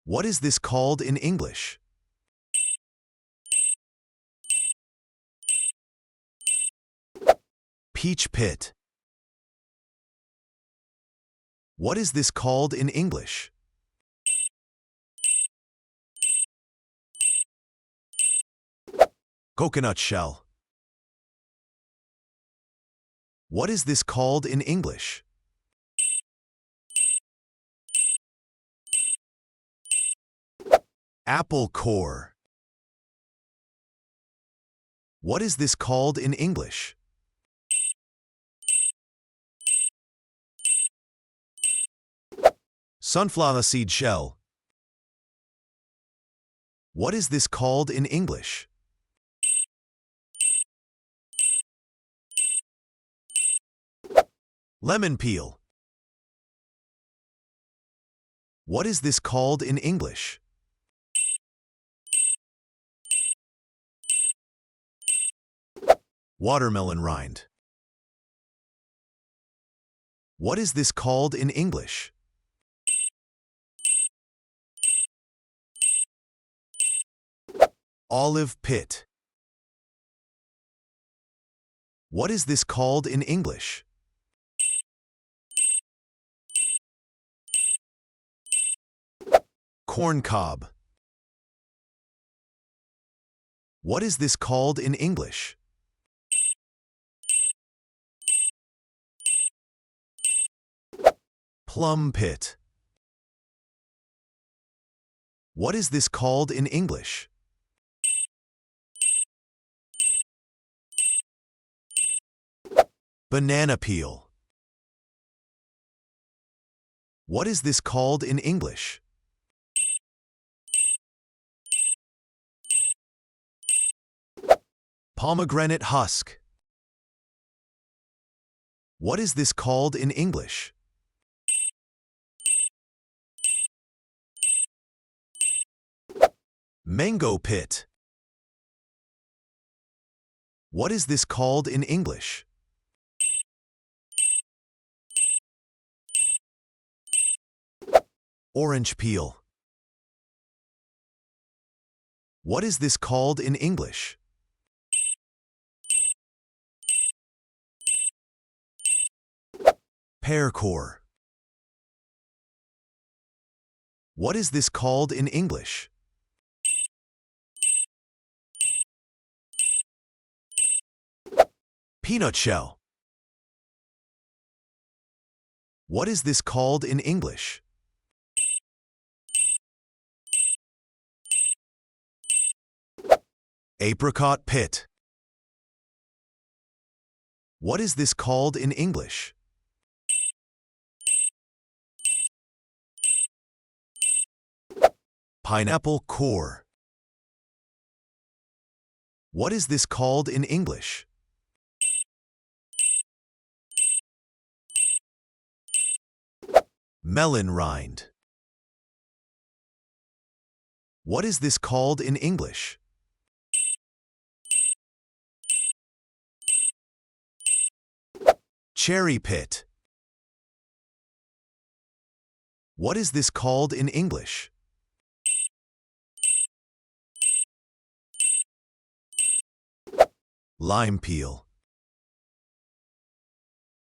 What is this called in English? Peach pit. What is this called in English? Coconut shell. What is this called in English? Apple core. What is this called in English? Sunflower seed shell. What is this called in English? Lemon peel. What is this called in English? Watermelon rind. What is this called in English? Olive pit. What is this called in English? Corn cob. What is this called in English? Plum pit. What is this called in English? Banana peel. What is this called in English? Pomegranate husk. What is this called in English? Mango pit. What is this called in English? Orange peel. What is this called in English? Pear core. What is this called in English? Peanut shell. What is this called in English? Apricot pit. What is this called in English? Pineapple core. What is this called in English? Melon rind. What is this called in English? Cherry pit. What is this called in English? Lime peel.